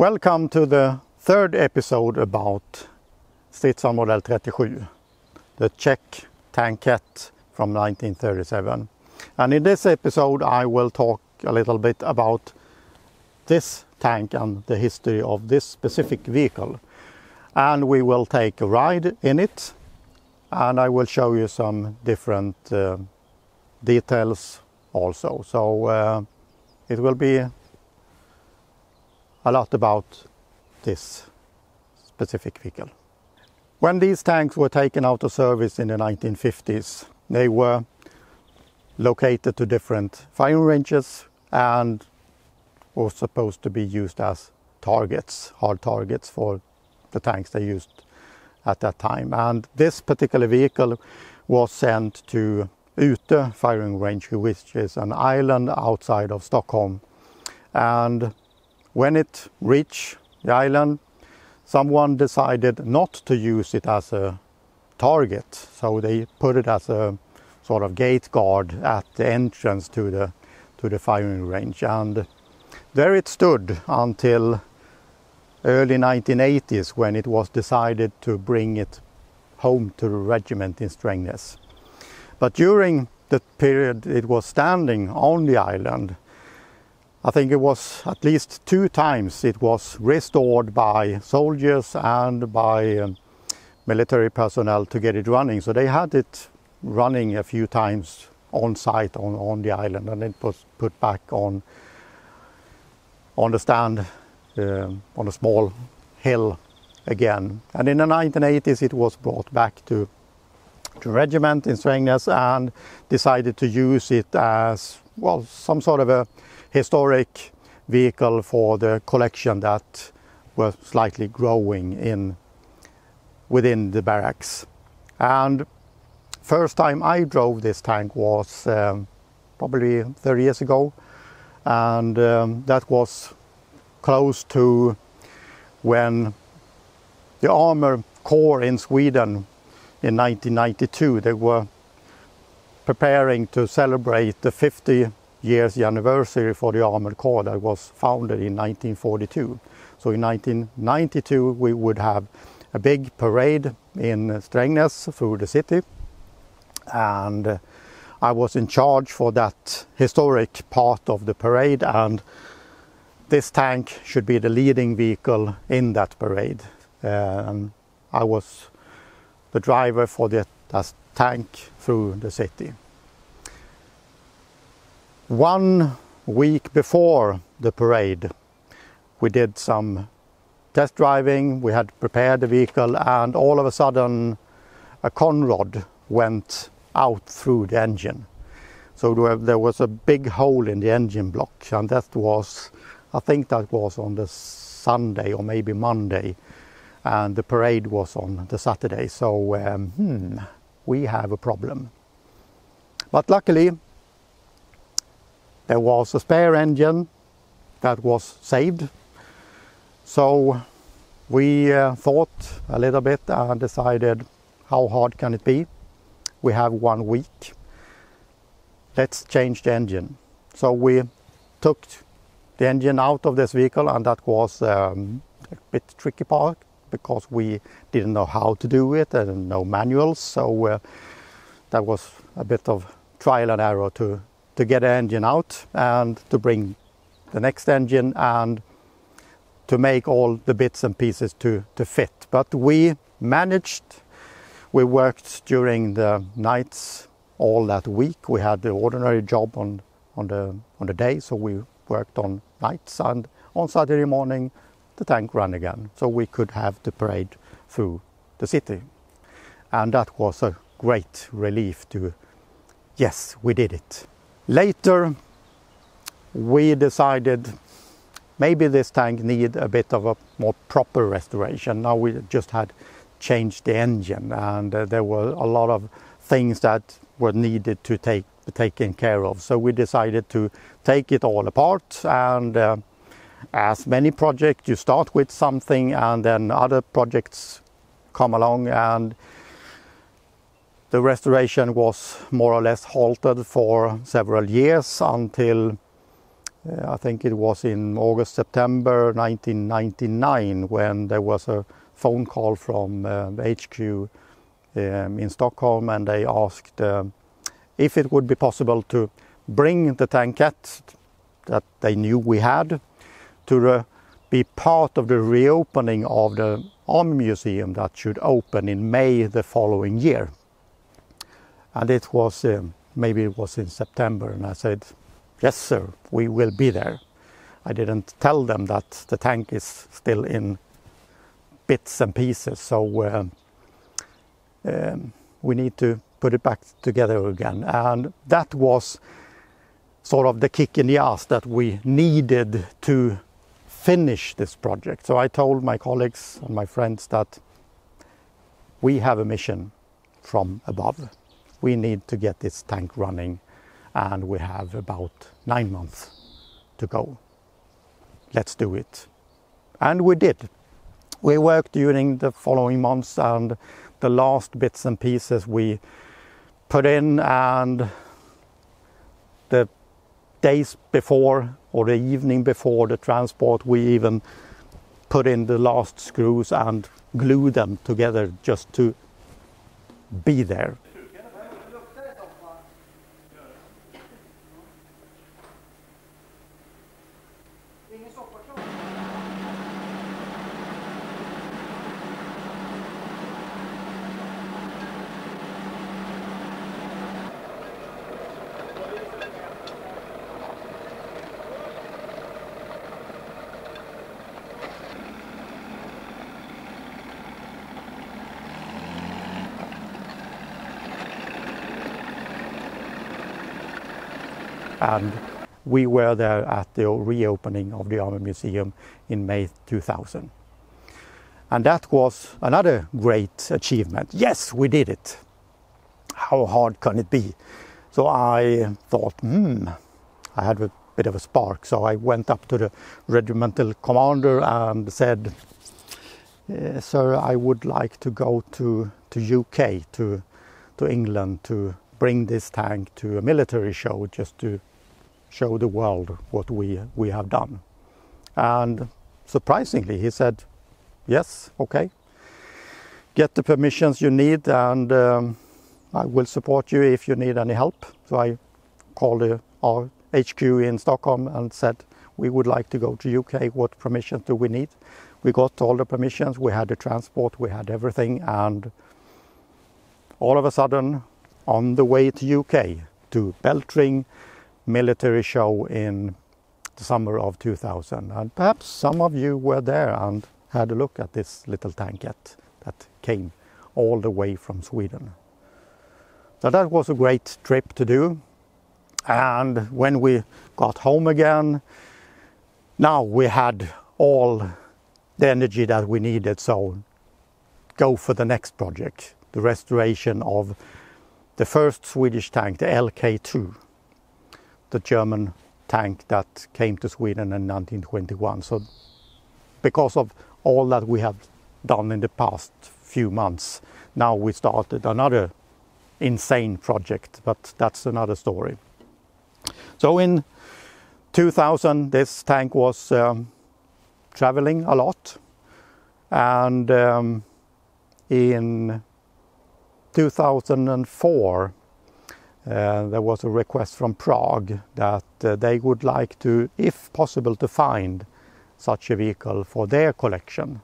Welcome to the third episode about Stridsvagn Model 37, the Czech Tankette from 1937. And in this episode I will talk a little bit about this tank and the history of this specific vehicle. And we will take a ride in it, and I will show you some different details also. So it will be a lot about this specific vehicle. When these tanks were taken out of service in the 1950s, they were located to different firing ranges and were supposed to be used as targets, hard targets for the tanks they used at that time. And this particular vehicle was sent to Ute firing range, which is an island outside of Stockholm. And when it reached the island, someone decided not to use it as a target, so they put it as a sort of gate guard at the entrance to the firing range, and there it stood until early 1980s, when it was decided to bring it home to the regiment in Strängnäs. But during the period it was standing on the island, I think it was at least 2 times it was restored by soldiers and by military personnel to get it running. So they had it running a few times on site on the island, and it was put back on the stand on a small hill again. And in the 1980s it was brought back to regiment in Strängnäs and decided to use it as, well, some sort of a historic vehicle for the collection that was slightly growing within the barracks. And first time I drove this tank was probably 30 years ago, and that was close to when the Armor Corps in Sweden in 1992, they were preparing to celebrate the 50 years anniversary for the Armored Corps that was founded in 1942. So in 1992 we would have a big parade in Strängnäs through the city, and I was in charge for that historic part of the parade, and this tank should be the leading vehicle in that parade. I was the driver for that tank through the city. 1 week before the parade we did some test driving. We had prepared the vehicle, and all of a sudden a conrod went out through the engine. So there was a big hole in the engine block, and that was, I think that was on the Sunday or maybe Monday, and the parade was on the Saturday. So we have a problem. But luckily there was a spare engine that was saved. So we thought a little bit and decided, how hard can it be? We have 1 week. Let's change the engine. So we took the engine out of this vehicle, and that was a bit tricky part because we didn't know how to do it and no manuals. So that was a bit of trial and error to get the engine out and to bring the next engine and to make all the bits and pieces to fit. But we managed. We worked during the nights all that week. We had the ordinary job on the day, so we worked on nights, and on Saturday morning the tank ran again, so we could have the parade through the city. And that was a great relief to, yes, we did it. Later we decided maybe this tank needed a bit of a more proper restoration. Now we just had changed the engine, and there were a lot of things that were needed to be taken care of. So we decided to take it all apart, and as many projects, you start with something and then other projects come along, and the restoration was more or less halted for several years until I think it was in August, September 1999 when there was a phone call from HQ in Stockholm, and they asked if it would be possible to bring the tankettes that they knew we had to be part of the reopening of the Army Museum that should open in May the following year. And it was, maybe it was in September, and I said, yes sir, we will be there. I didn't tell them that the tank is still in bits and pieces, so we need to put it back together again. And that was sort of the kick in the ass that we needed to finish this project. So I told my colleagues and my friends that we have a mission from above. We need to get this tank running, and we have about 9 months to go. Let's do it. And we did. We worked during the following months, and the last bits and pieces we put in, and the days before or the evening before the transport, we even put in the last screws and glued them together just to be there. And we were there at the reopening of the Army Museum in May 2000. And that was another great achievement. Yes, we did it. How hard can it be? So I thought, I had a bit of a spark. So I went up to the regimental commander and said, sir, I would like to go to UK, to England, to bring this tank to a military show, just to show the world what we have done. And surprisingly, he said, yes, okay, get the permissions you need, and I will support you if you need any help. So I called our HQ in Stockholm and said, we would like to go to UK, what permissions do we need? We got all the permissions, we had the transport, we had everything, and all of a sudden, on the way to UK, to Beltring military show in the summer of 2000. And perhaps some of you were there and had a look at this little tankette that came all the way from Sweden. So that was a great trip to do. And when we got home again, now we had all the energy that we needed, so go for the next project, the restoration of the first Swedish tank, the LK2, the German tank that came to Sweden in 1921. So because of all that we have done in the past few months, now we started another insane project, but that's another story. So in 2000, this tank was traveling a lot, and in 2004 there was a request from Prague that they would like to, if possible, to find such a vehicle for their collection.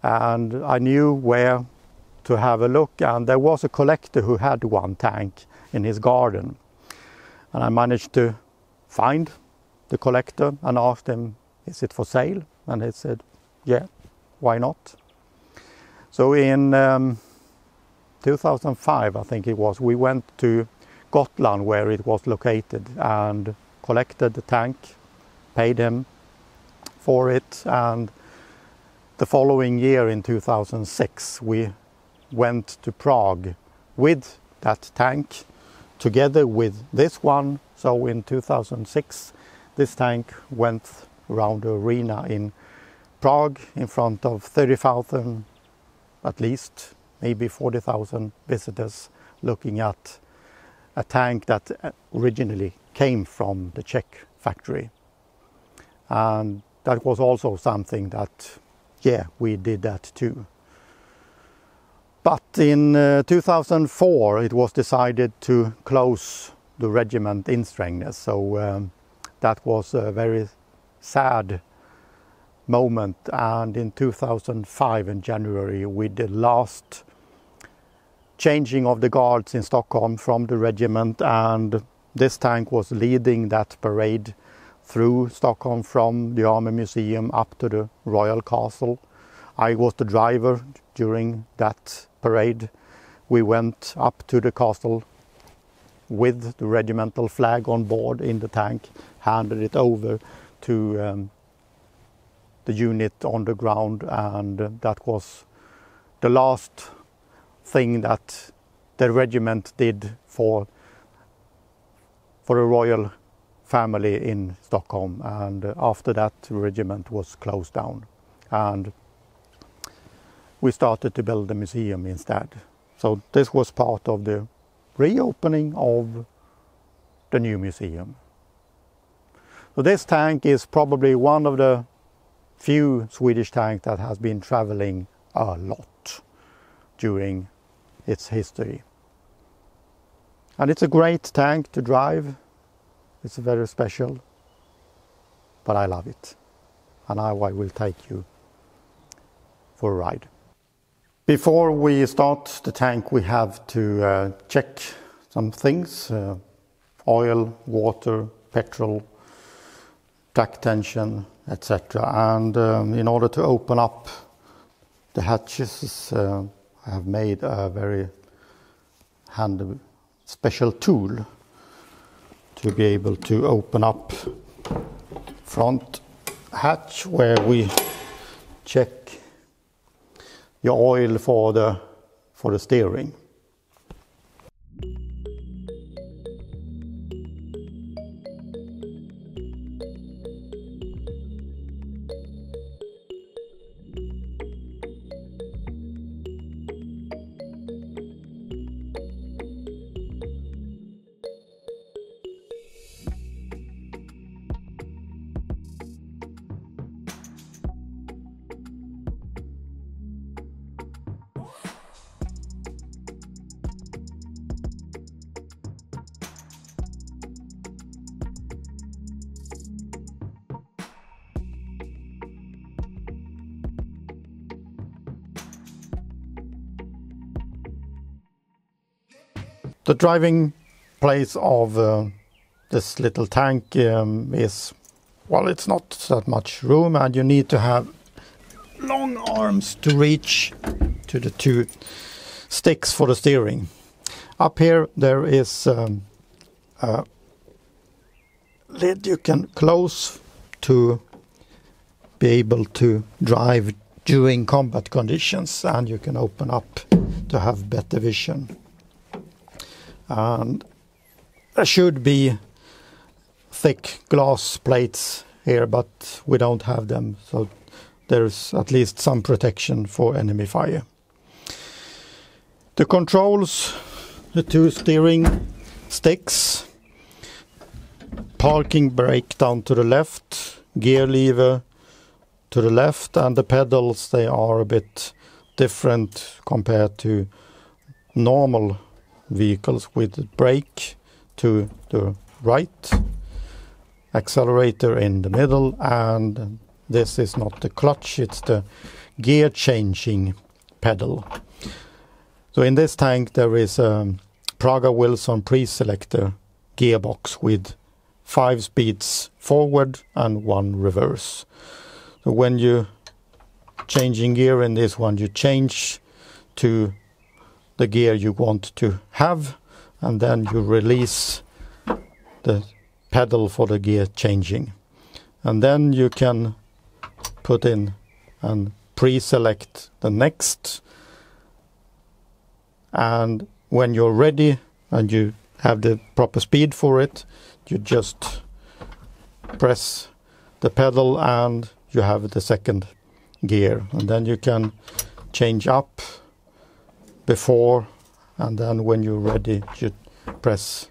And I knew where to have a look, and there was a collector who had one tank in his garden. And I managed to find the collector and asked him, is it for sale? And he said, yeah, why not? So in 2005, I think it was, we went to Gotland where it was located and collected the tank, paid him for it, and the following year in 2006 we went to Prague with that tank together with this one. So in 2006 this tank went around the arena in Prague in front of 30,000 at least, maybe 40,000 visitors looking at a tank that originally came from the Czech factory. And that was also something that, yeah, we did that too. But in 2004 it was decided to close the regiment in Strängnäs, so that was a very sad moment. And in 2005 in January we did last changing of the guards in Stockholm from the regiment, and this tank was leading that parade through Stockholm from the Army Museum up to the Royal Castle. I was the driver during that parade. We went up to the castle with the regimental flag on board in the tank, handed it over to the unit on the ground, and that was the last thing that the regiment did for the royal family in Stockholm. And after that the regiment was closed down, and we started to build a museum instead. So this was part of the reopening of the new museum. So this tank is probably one of the few Swedish tanks that has been traveling a lot during its history. And it's a great tank to drive. It's very special, but I love it. And now I will take you for a ride. Before we start the tank, we have to check some things: oil, water, petrol, track tension, etc. And in order to open up the hatches, I have made a very handy special tool to be able to open up front hatch, where we check the oil for the steering. The driving place of this little tank is, well, it's not that much room, and you need to have long arms to reach to the two sticks for the steering. Up here there is a lid you can close to be able to drive during combat conditions, and you can open up to have better vision. And there should be thick glass plates here, but we don't have them, so there's at least some protection for enemy fire. The controls, the two steering sticks, parking brake down to the left, gear lever to the left, and the pedals, they are a bit different compared to normal vehicles, with brake to the right, accelerator in the middle, and this is not the clutch, it's the gear changing pedal. So in this tank there is a Praga-Wilson pre-selector gearbox with 5 speeds forward and 1 reverse. So when you changing gear in this one, you change to the gear you want to have, and then you release the pedal for the gear changing, and then you can put in and pre-select the next, and when you're ready and you have the proper speed for it, you just press the pedal and you have the second gear, and then you can change up before, and then when you're ready you press,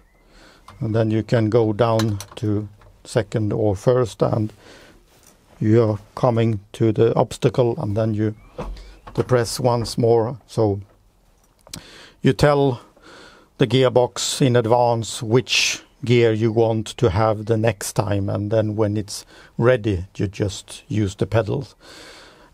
and then you can go down to second or first, and you're coming to the obstacle, and then you depress once more. So you tell the gearbox in advance which gear you want to have the next time, and then when it's ready you just use the pedals.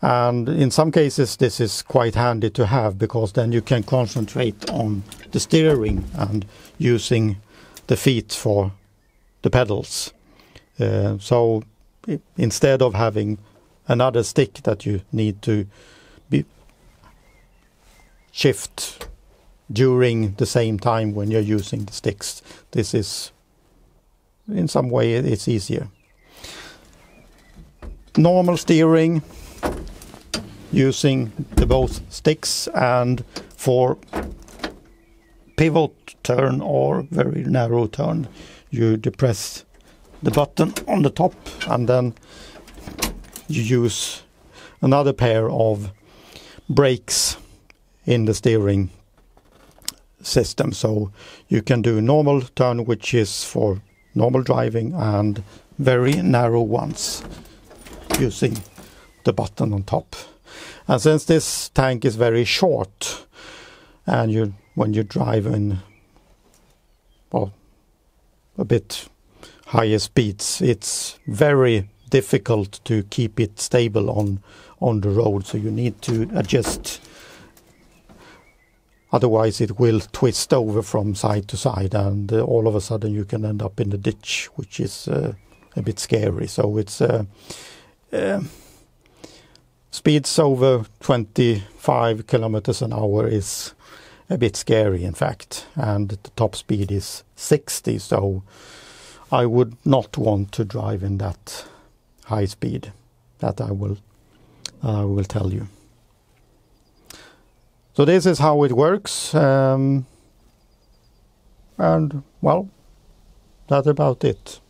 And in some cases this is quite handy to have, because then you can concentrate on the steering and using the feet for the pedals. So instead of having another stick that you need to shift during the same time when you're using the sticks, this is, in some way, it's easier. Normal steering using the both sticks, and for pivot turn or very narrow turn you depress the button on the top, and then you use another pair of brakes in the steering system. So you can do normal turn, which is for normal driving, and very narrow ones using the button on top. And since this tank is very short, and when you drive in, well, a bit higher speeds, it's very difficult to keep it stable on the road, so you need to adjust, otherwise it will twist over from side to side, and all of a sudden you can end up in the ditch, which is a bit scary. So it's speeds over 25 kilometers an hour is a bit scary, in fact, and the top speed is 60, so I would not want to drive in that high speed. That I will tell you. So this is how it works, and well, that's about it.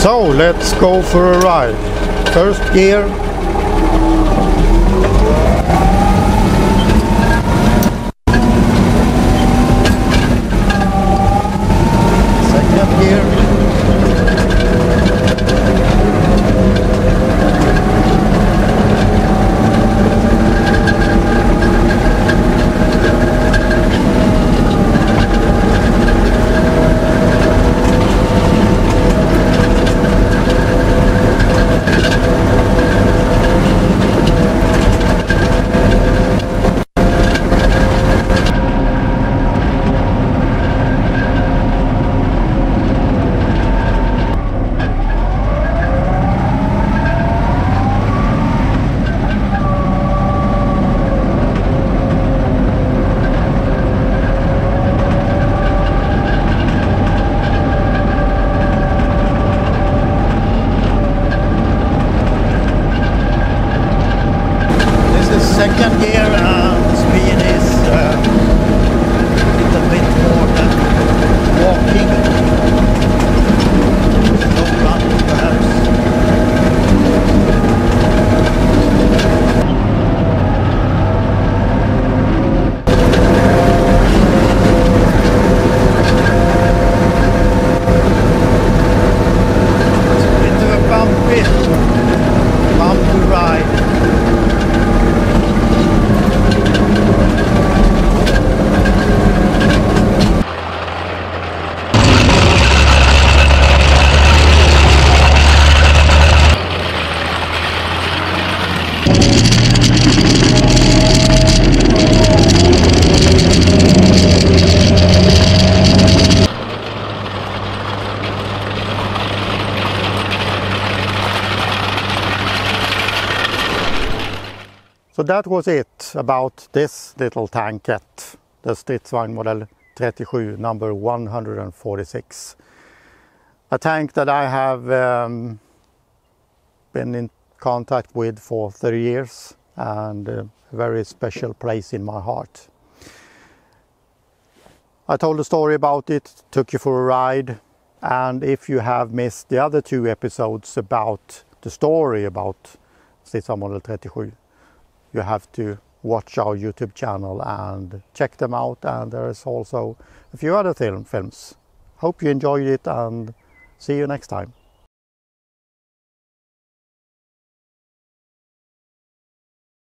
So let's go for a ride. First gear. Second gear. Second gear, and the speed is a little bit more than walking, no running perhaps. It's a bit of a bumpy ride. So that was it about this little tankette, the Stridsvagn model 37, number 146. A tank that I have been in contact with for 30 years, and a very special place in my heart. I told a story about it, took you for a ride, and if you have missed the other two episodes about the story about Stridsvagn model 37, you have to watch our YouTube channel and check them out. And there is also a few other films. Hope you enjoyed it and see you next time.